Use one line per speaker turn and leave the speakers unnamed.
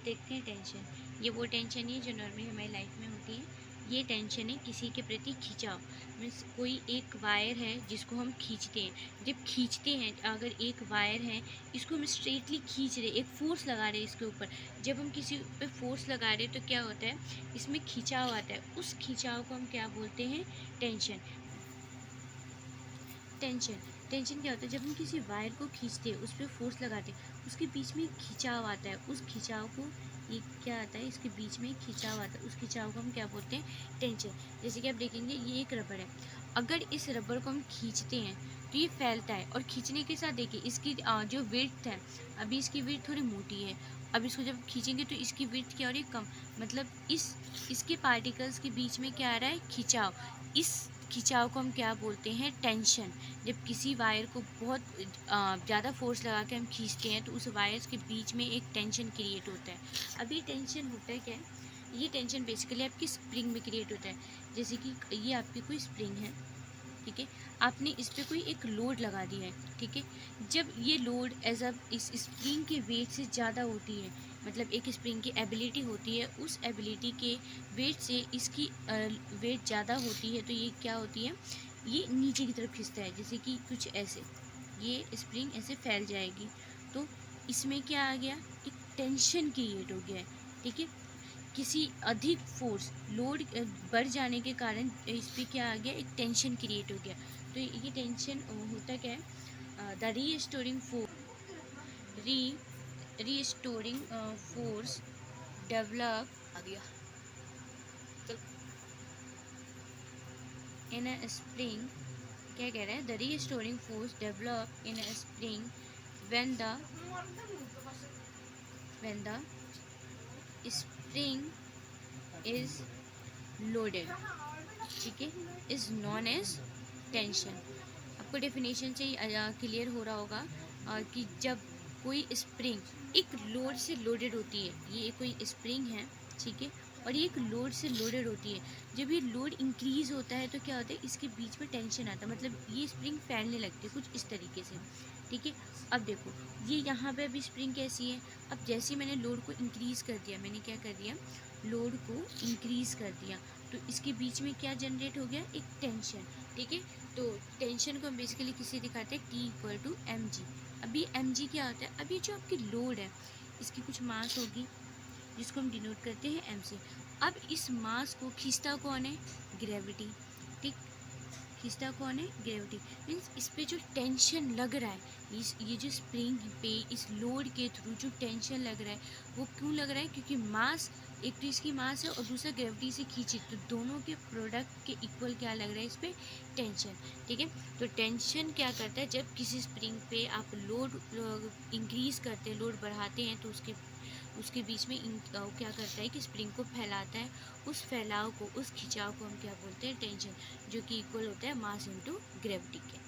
देखते हैं टेंशन, ये वो टेंशन नहीं है जो नॉर्मली हमारी लाइफ में होती है। ये टेंशन है किसी के प्रति खिंचाव। मीन्स कोई एक वायर है जिसको हम खींचते हैं। जब खींचते हैं, अगर एक वायर है, इसको हम स्ट्रेटली खींच रहे, एक फोर्स लगा रहे इसके ऊपर। जब हम किसी पे फोर्स लगा रहे तो क्या होता है, इसमें खिंचाव आता है। उस खिंचाव को हम क्या बोलते हैं, टेंशन। टेंशन टेंशन क्या होता है, जब हम किसी वायर को खींचते हैं, उस पर फोर्स लगाते हैं, उसके बीच में एक खिंचाव आता है। उस खिंचाव को, ये क्या आता है, इसके बीच में एक खिंचाव आता है, उस खिंचाव को हम क्या बोलते हैं, टेंशन। जैसे कि आप देखेंगे, ये एक रबड़ है। अगर इस रबड़ को हम खींचते हैं तो ये फैलता है, और खींचने के साथ देखिए इसकी जो विड्थ है, अभी इसकी विड्थ थोड़ी मोटी है। अब इसको जब खींचेंगे तो इसकी विड्थ क्या हो रही है, कम। मतलब इसके पार्टिकल्स के बीच में क्या आ रहा है, खिंचाव। इस खिंचाव को हम क्या बोलते हैं, टेंशन। जब किसी वायर को बहुत ज़्यादा फोर्स लगा के हम खींचते हैं तो उस वायर्स के बीच में एक टेंशन क्रिएट होता है। अब ये टेंशन होता है क्या है, ये टेंशन बेसिकली आपकी स्प्रिंग में क्रिएट होता है। जैसे कि ये आपकी कोई स्प्रिंग है, ठीक है, आपने इस पर कोई एक लोड लगा दिया है, ठीक है। जब ये लोड एज अ इस स्प्रिंग के वेट से ज़्यादा होती है, मतलब एक स्प्रिंग की एबिलिटी होती है, उस एबिलिटी के वेट से इसकी वेट ज़्यादा होती है, तो ये क्या होती है, ये नीचे की तरफ खिंचता है। जैसे कि कुछ ऐसे, ये स्प्रिंग ऐसे फैल जाएगी, तो इसमें क्या आ गया, एक टेंशन क्रिएट हो गया है, ठीक है। किसी अधिक फोर्स लोड बढ़ जाने के कारण इस पर क्या आ गया, एक टेंशन क्रिएट हो गया। तो ये टेंशन होता क्या है, द रीस्टोरिंग फोर्स, री रीस्टोरिंग फोर्स डेवलप आ गया इन अ स्प्रिंग। क्या कह रहा है, the restoring force develop in a spring when the spring is loaded, ठीक है, इज नॉन एज टेंशन। आपको डेफिनेशन से ही क्लियर हो रहा होगा कि जब कोई स्प्रिंग एक लोड से लोडेड होती है, ये कोई स्प्रिंग है, ठीक है, और ये एक लोड से लोडेड होती है। जब ये लोड इंक्रीज होता है तो क्या होता है, इसके बीच में टेंशन आता है, मतलब ये स्प्रिंग फैलने लगती है कुछ इस तरीके से, ठीक है। अब देखो, ये यहाँ पे अभी स्प्रिंग कैसी है, अब जैसे मैंने लोड को इंक्रीज़ कर दिया, मैंने क्या कर दिया, लोड को इंक्रीज़ कर दिया, तो इसके बीच में क्या जनरेट हो गया, एक टेंशन, ठीक है। तो टेंशन को हम बेसिकली किसे दिखाते हैं, T=mg। अभी mg क्या होता है, अभी जो आपकी लोड है, इसकी कुछ मास होगी जिसको हम डिनोट करते हैं m से। अब इस मास को खींचता कौन है, ग्रेविटी, ठीक। खींचता कौन है, ग्रेविटी। मीन्स इस पे जो टेंशन लग रहा है, ये जो स्प्रिंग पे इस लोड के थ्रू जो टेंशन लग रहा है, वो क्यों लग रहा है, क्योंकि मास, एक तो इसकी मास है और दूसरा ग्रेविटी से खींचे, तो दोनों के प्रोडक्ट के इक्वल क्या लग रहा है, इस पर टेंशन, ठीक है। तो टेंशन क्या करता है, जब किसी स्प्रिंग पे आप लोड इंक्रीज़ करते हैं, लोड बढ़ाते हैं, तो उसके बीच में क्या करता है कि स्प्रिंग को फैलाता है। उस फैलाव को, उस खिंचाव को हम क्या बोलते हैं, टेंशन, जो कि इक्वल होता है मास इनटू ग्रेविटी के।